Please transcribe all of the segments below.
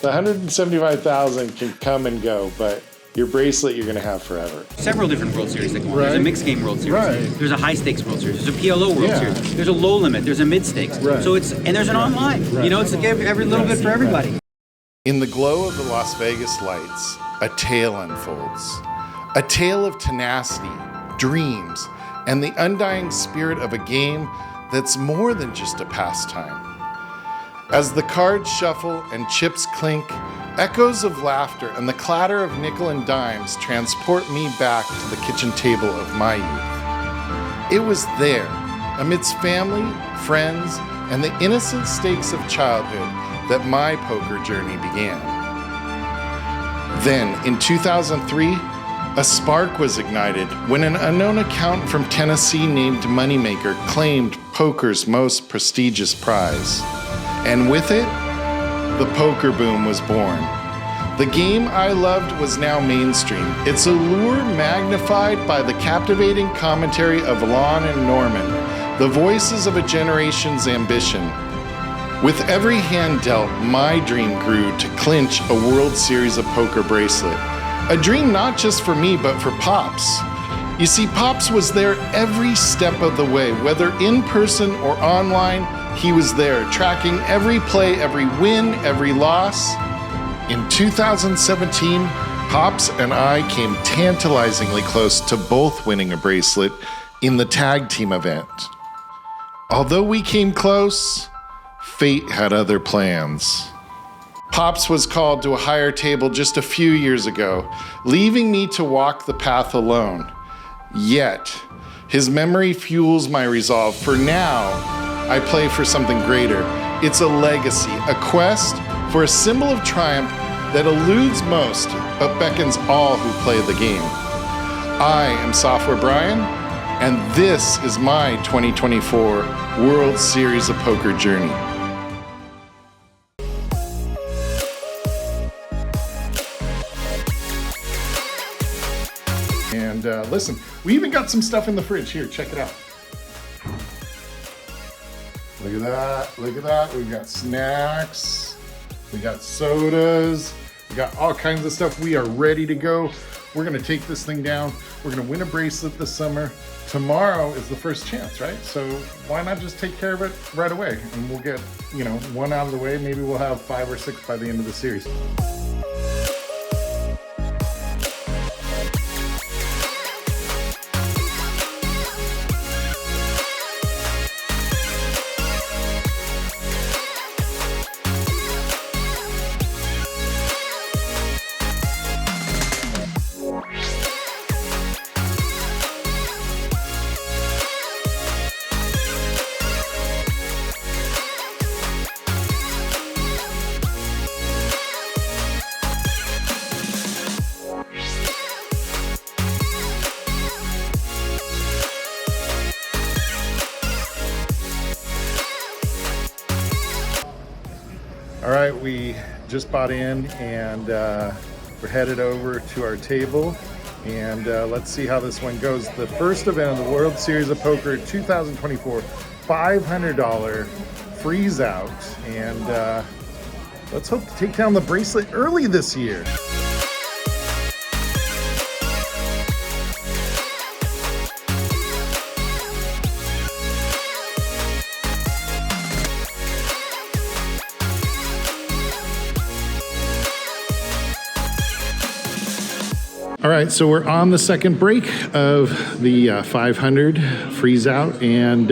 The 175,000 can come and go, but your bracelet you're gonna have forever. Several different World Series that go on. Right. There's a mixed game World Series. Right. There's a high stakes World Series. There's a PLO World Series. There's a low limit. There's a mid stakes. Right. So and there's an online. Right. You know, it's every little bit for everybody. In the glow of the Las Vegas lights, a tale unfolds. A tale of tenacity, dreams, and the undying spirit of a game that's more than just a pastime. As the cards shuffle and chips clink, echoes of laughter and the clatter of nickel and dimes transport me back to the kitchen table of my youth. It was there, amidst family, friends, and the innocent stakes of childhood, that my poker journey began. Then, in 2003, a spark was ignited when an unknown accountant from Tennessee named Moneymaker claimed poker's most prestigious prize. And with it, the poker boom was born. The game I loved was now mainstream, its allure magnified by the captivating commentary of Lon and Norman, the voices of a generation's ambition. With every hand dealt, my dream grew to clinch a World Series of Poker bracelet. A dream not just for me, but for Pops. You see, Pops was there every step of the way, whether in person or online. He was there, tracking every play, every win, every loss. In 2017, Pops and I came tantalizingly close to both winning a bracelet in the tag team event. Although we came close, fate had other plans. Pops was called to a higher table just a few years ago, leaving me to walk the path alone. Yet, his memory fuels my resolve. For now, I play for something greater. It's a legacy, a quest for a symbol of triumph that eludes most, but beckons all who play the game. I am Software Brian, and this is my 2024 World Series of Poker journey. And listen, we even got some stuff in the fridge. Here, check it out. Look at that, look at that. We've got snacks, we got sodas, we got all kinds of stuff. We are ready to go. We're gonna take this thing down. We're gonna win a bracelet this summer. Tomorrow is the first chance, right? So why not just take care of it right away? And we'll get, one out of the way. Maybe we'll have 5 or 6 by the end of the series. All right, we just bought in and we're headed over to our table, and let's see how this one goes. The first event of the World Series of Poker 2024, $500 freeze out, and let's hope to take down the bracelet early this year. All right, so we're on the second break of the 500 freeze out, and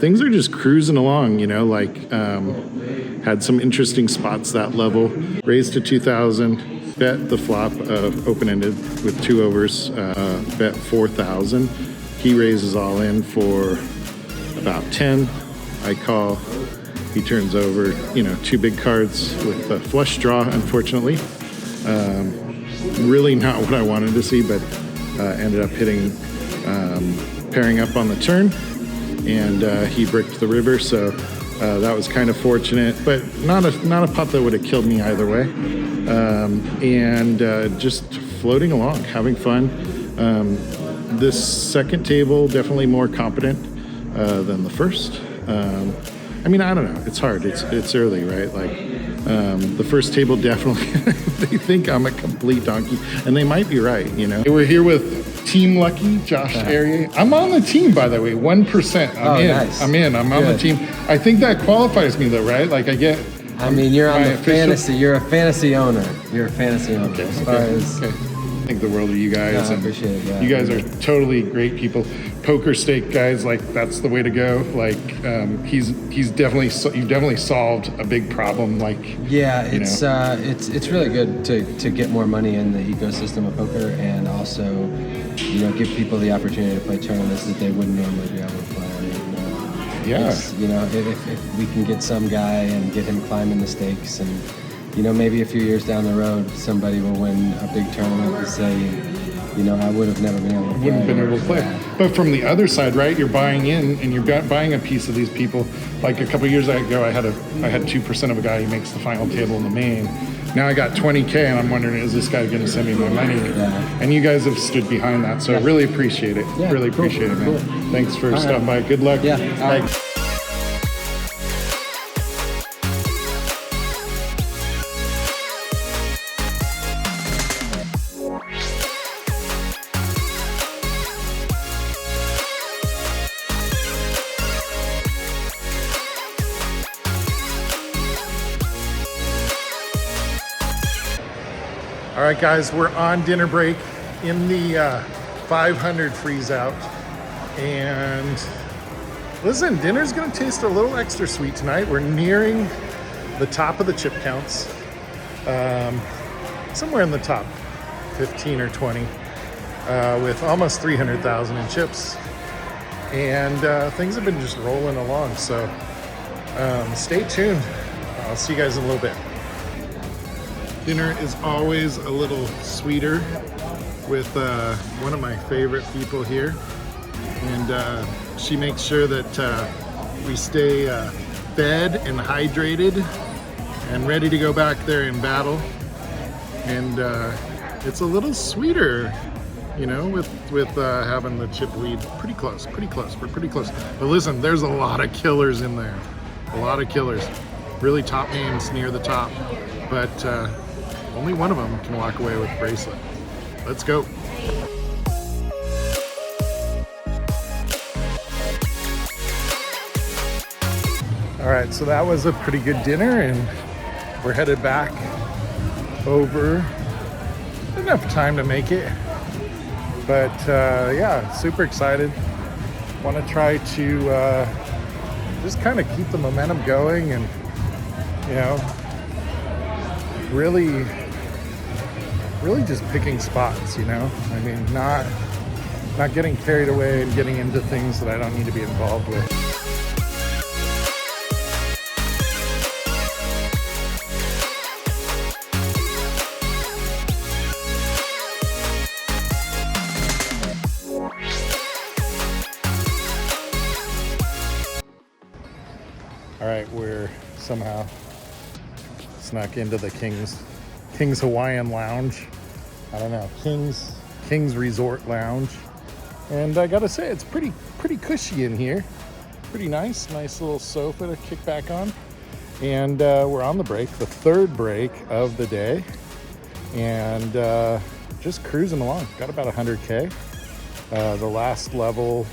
things are just cruising along, had some interesting spots that level. Raised to 2,000, bet the flop of open-ended with 2 overs, bet 4,000. He raises all in for about 10. I call, he turns over, 2 big cards with a flush draw, unfortunately. Really not what I wanted to see, but ended up hitting, pairing up on the turn, and he bricked the river, so that was kind of fortunate, but not a pot that would have killed me either way. And just floating along, having fun. This second table, definitely more competent than the first. I don't know, it's hard, it's early, right? The first table definitely, they think I'm a complete donkey, and they might be right, you know. We're here with Team Lucky, Josh Arieh. I'm on the team, by the way, 1%. Nice. I'm on the team. I think that qualifies me though, right? Like I mean, you're on the fantasy, you're a fantasy owner. You're a fantasy owner. Okay, as far as, I think the world of you guys. I appreciate it. Yeah. You guys are totally great people. Poker stake guys, like that's the way to go. Like he's definitely you've definitely solved a big problem. Like it's really good to get more money in the ecosystem of poker, and also give people the opportunity to play tournaments that they wouldn't normally be able to play. If we can get some guy and get him climbing the stakes, and maybe a few years down the road, somebody will win a big tournament and say, I would have never been able to play. Wouldn't been able to play. But from the other side, right, you're buying in and you're buying a piece of these people. Like a couple years ago, I had 2% of a guy who makes the final table in the main. Now I got 20K, and I'm wondering, is this guy going to send me my money? Yeah. And you guys have stood behind that, so I really appreciate it. Yeah, really appreciate it, man. Cool. Thanks for stopping by. Good luck. Yeah. All right. All right, guys, we're on dinner break in the 500 freeze out. And listen, dinner's gonna taste a little extra sweet tonight. We're nearing the top of the chip counts. Somewhere in the top 15 or 20 with almost 300,000 in chips. And things have been just rolling along. So stay tuned. I'll see you guys in a little bit. Dinner is always a little sweeter with one of my favorite people here, and she makes sure that we stay fed and hydrated and ready to go back there in battle. And it's a little sweeter, with having the chip lead. Pretty close. We're pretty close. But listen, there's a lot of killers in there. A lot of killers. Really top names near the top, but only one of them can walk away with a bracelet. Let's go. All right, so that was a pretty good dinner, and we're headed back over. Enough time to make it, but yeah, super excited. Want to try to just kind of keep the momentum going, and really just picking spots, I mean, not getting carried away and getting into things that I don't need to be involved with. All right, we're somehow snuck into the King's Hawaiian Lounge. I don't know, King's Resort Lounge. And I gotta say, it's pretty cushy in here. Pretty nice little sofa to kick back on. And we're on the break, the third break of the day. And just cruising along, got about 100K. The last level,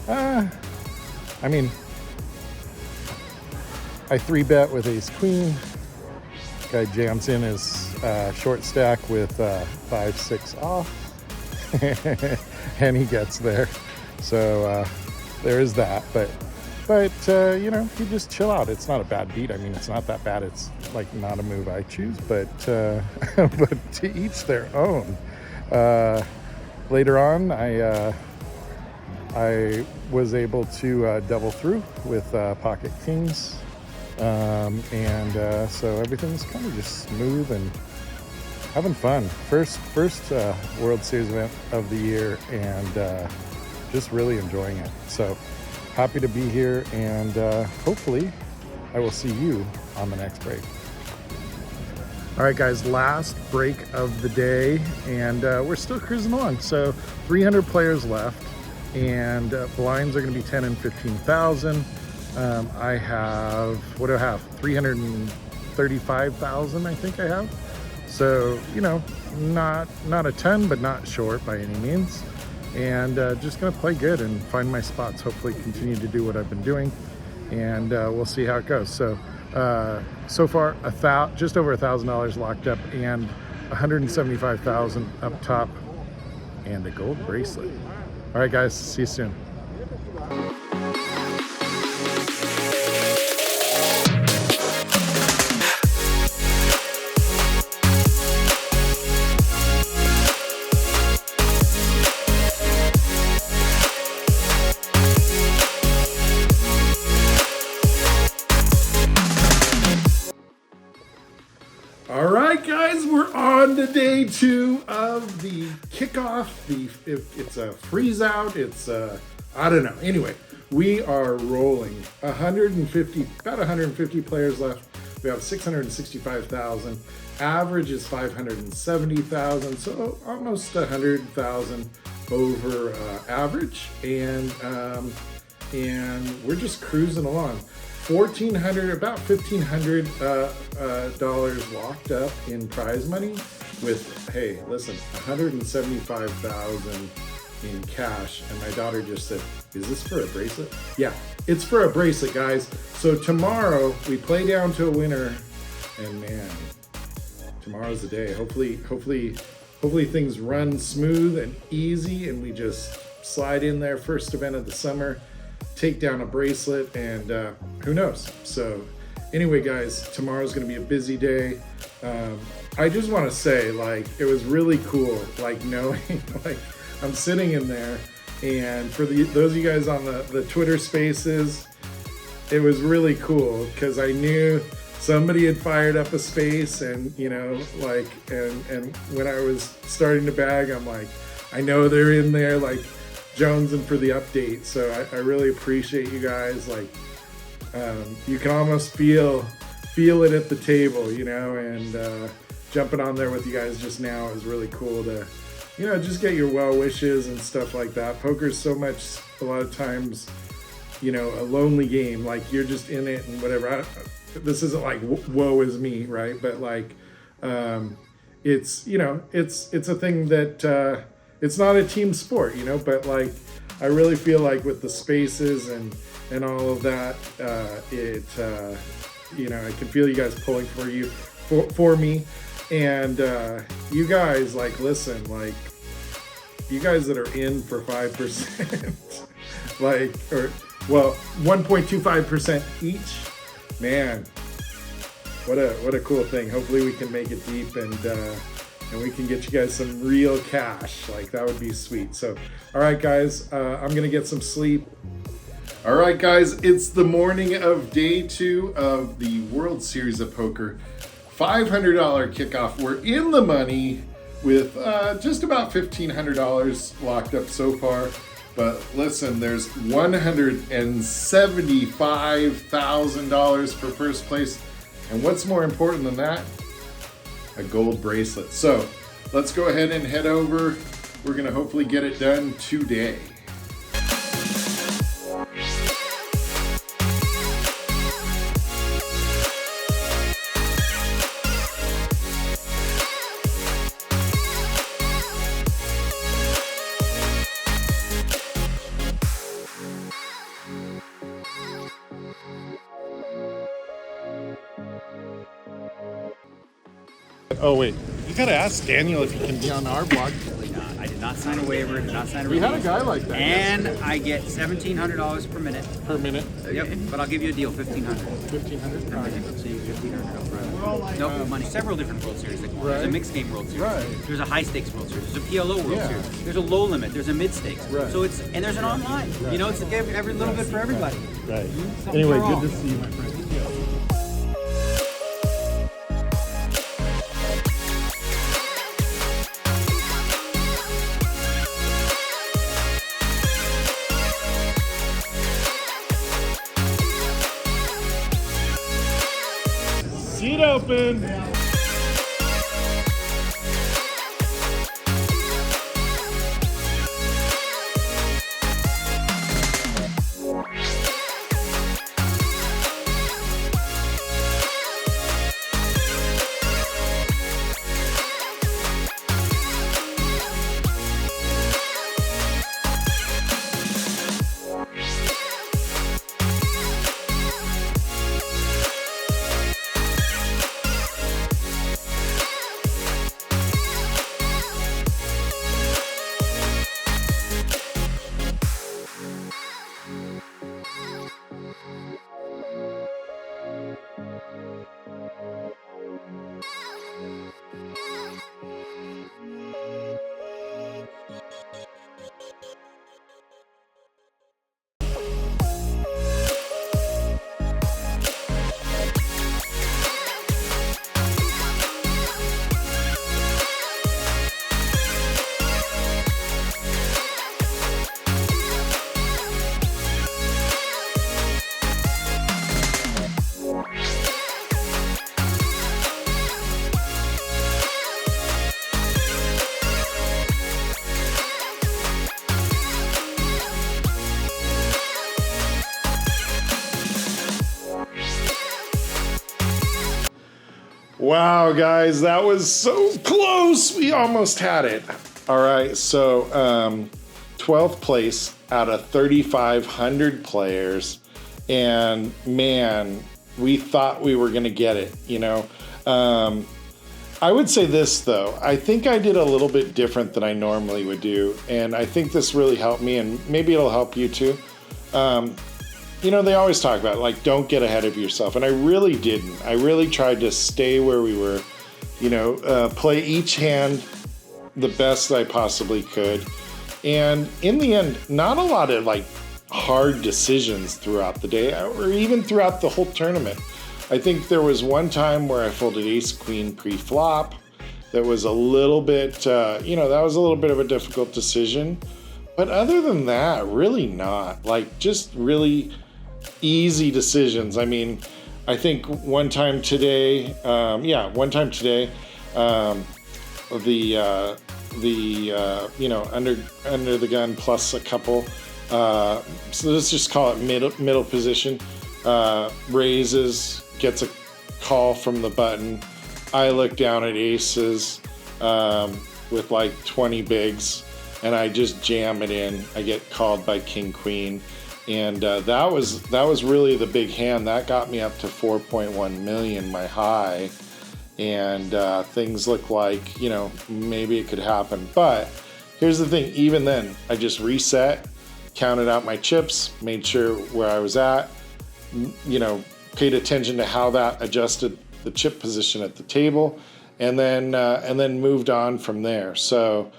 I mean, I 3-bet with ace queen. Guy jams in his short stack with 5-6 off, and he gets there. So there is that. But you just chill out. It's not a bad beat. I mean, it's not that bad. It's like not a move I choose, but but to each their own. Later on, I was able to double through with pocket kings. So everything's kind of just smooth and having fun. First World Series event of the year, and just really enjoying it. So happy to be here, and hopefully I will see you on the next break. All right, guys, last break of the day, and we're still cruising along. So 300 players left, and blinds are going to be 10 and 15,000. I have, what do I have? 300 35,000 I think I have. So, you know, not a ton, but not short by any means. And just gonna play good and find my spots, hopefully continue to do what I've been doing, and we'll see how it goes. So so far just over $1,000 locked up, and 175,000 up top, and a gold bracelet. All right guys, see you soon. All right, guys, we're on to day 2 of the kickoff. It's a freeze out. It's I don't know. Anyway, we are rolling. About 150 players left. We have 665,000. Average is 570,000. So almost 100,000 over average, and we're just cruising along. About $1,500 dollars locked up in prize money, with, hey, listen, 175,000 in cash. And my daughter just said, "Is this for a bracelet?" Yeah, it's for a bracelet, guys. So tomorrow we play down to a winner, and man, tomorrow's the day. Hopefully things run smooth and easy, and we just slide in there, first event of the summer, take down a bracelet, and who knows. So anyway, guys, tomorrow's gonna be a busy day. I just want to say, like, it was really cool, like, knowing, like, I'm sitting in there, and for those of you guys on the Twitter spaces, it was really cool because I knew somebody had fired up a space, and, you know, like, and when I was starting to bag, I'm like, I know they're in there, like, jonesing for the update. So I really appreciate you guys. Like, you can almost feel it at the table, you know, and jumping on there with you guys just now is really cool to, you know, just get your well wishes and stuff like that. Poker's so much, a lot of times, you know, a lonely game. Like, you're just in it and whatever. This isn't like woe is me, right? But like, it's, you know, it's a thing that it's not a team sport, you know, but like, I really feel like with the spaces and all of that, you know, I can feel you guys pulling for me. And you guys, like, listen, like, you guys that are in for 5%, like, or, well, 1.25% each, man, what a cool thing. Hopefully we can make it deep, and we can get you guys some real cash. Like, that would be sweet. So, all right, guys, I'm gonna get some sleep. All right, guys, it's the morning of day 2 of the World Series of Poker. $500 kickoff. We're in the money with just about $1,500 locked up so far. But listen, there's $175,000 for first place. And what's more important than that? A gold bracelet. So let's go ahead and head over. We're gonna hopefully get it done today. Oh wait, you gotta ask Daniel if he can be on our blog. I did not sign a waiver, did not sign a We release. had a guy like that. And I get $1,700 per minute. Per minute. Yep, but I'll give you a deal, $1,500. 1,500. Per minute, so you get $1,500 up front. Nope, money. Several different World Series. There's a mixed game World Series. Right. There's a high stakes World Series. There's a PLO World Yeah. Series. There's a low limit. There's a mid stakes. Right. So it's, and there's an online. Right. You know, it's every little bit for everybody. Right. Something Anyway, wrong. good to see you, my friend. Seat open. Wow, guys, that was so close. We almost had it. All right, so 12th place out of 3,500 players. And man, we thought we were going to get it, you know. I would say this, though. I think I did a little bit different than I normally would do. And I think this really helped me, and maybe it'll help you too. You know, they always talk about, like, don't get ahead of yourself. And I really didn't. I really tried to stay where we were, you know, play each hand the best I possibly could. And in the end, not a lot of, like, hard decisions throughout the day or even throughout the whole tournament. I think there was one time where I folded ace-queen pre-flop. That was a little bit, you know, that was a little bit of a difficult decision. But other than that, really not. Like, just really easy decisions. I mean, I think one time today, you know, under the gun plus a couple. So let's just call it middle position. Raises, gets a call from the button. I look down at aces with like 20 bigs, and I just jam it in. I get called by king queen, and that was really the big hand that got me up to 4.1 million, my high. And things look like, you know, maybe it could happen. But here's the thing, even then, I just reset, counted out my chips, made sure where I was at, you know, paid attention to how that adjusted the chip position at the table, and then moved on from there. So,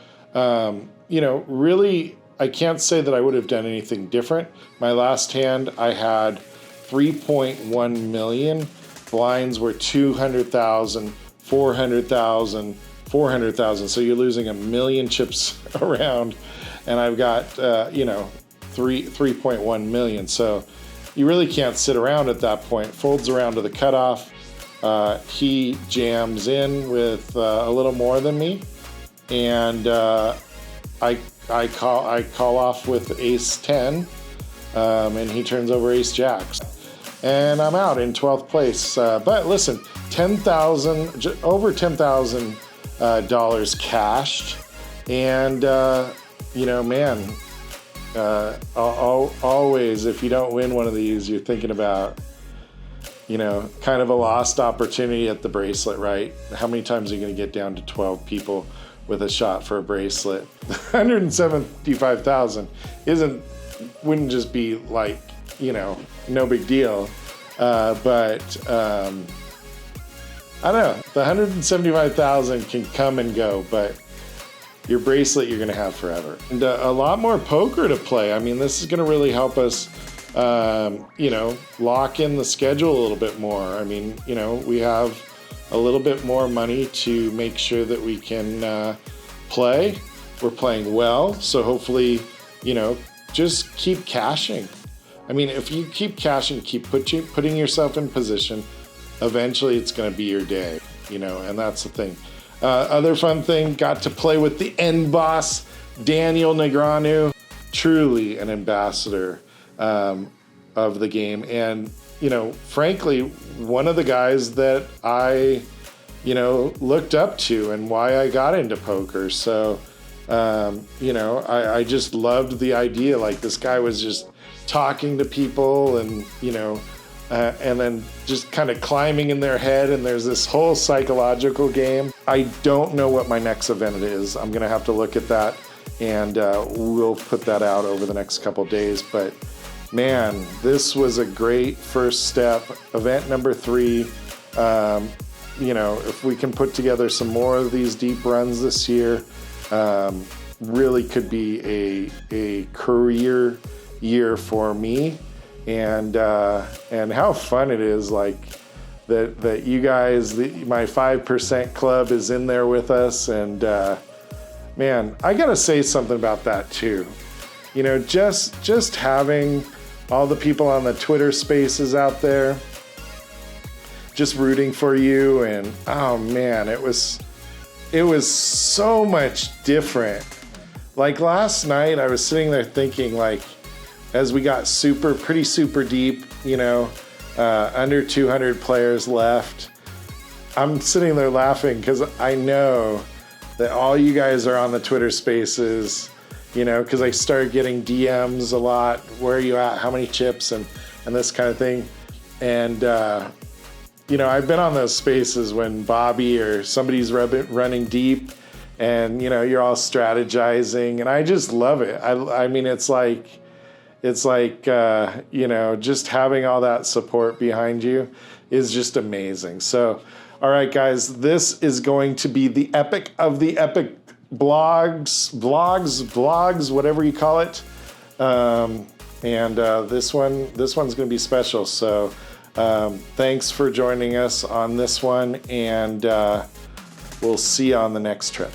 you know, really, I can't say that I would have done anything different. My last hand, I had 3.1 million. Blinds were 200,000, 400,000, 400,000. So you're losing 1 million chips around, and I've got, you know, 3.1 million. So you really can't sit around at that point. Folds around to the cutoff. He jams in with a little more than me, and I call off with ace 10, and he turns over ace jacks. And I'm out in 12th place. But listen, over $10,000 cashed. And, you know, man, always, if you don't win one of these, you're thinking about, you know, kind of a lost opportunity at the bracelet, right? How many times are you going to get down to 12 people with a shot for a bracelet? 175,000 wouldn't just be like, you know, no big deal. But I don't know, the 175,000 can come and go, but your bracelet you're going to have forever. And a lot more poker to play. I mean, this is going to really help us, you know, lock in the schedule a little bit more. I mean, you know, we have a little bit more money to make sure that we can play. We're playing well, so hopefully, you know, just keep cashing. I mean, if you keep cashing, keep putting yourself in position, eventually it's going to be your day, you know, and that's the thing. Other fun thing, got to play with the end boss, Daniel Negreanu, truly an ambassador of the game. And, you know, frankly, one of the guys that I, you know, looked up to and why I got into poker. So, you know, I just loved the idea. Like, this guy was just talking to people and, you know, and then just kind of climbing in their head, and there's this whole psychological game. I don't know what my next event is. I'm going to have to look at that, and we'll put that out over the next couple days. But man, this was a great first step. Event number 3. You know, if we can put together some more of these deep runs this year, really could be a career year for me. And how fun it is, like that you guys, my 5% club is in there with us. And man, I gotta say something about that too. You know, just having all the people on the Twitter spaces out there just rooting for you, and oh man, it was so much different. Like last night, I was sitting there thinking, like, as we got pretty super deep, you know, under 200 players left, I'm sitting there laughing because I know that all you guys are on the Twitter Spaces, you know, because I started getting DMs a lot. Where are you at? How many chips? And this kind of thing. And, you know, I've been on those spaces when Bobby or somebody's running deep and, you know, you're all strategizing. And I just love it. I mean, it's like, you know, just having all that support behind you is just amazing. So, all right, guys, this is going to be the epic of the epic blogs, whatever you call it. This one's going to be special. So thanks for joining us on this one, and we'll see you on the next trip.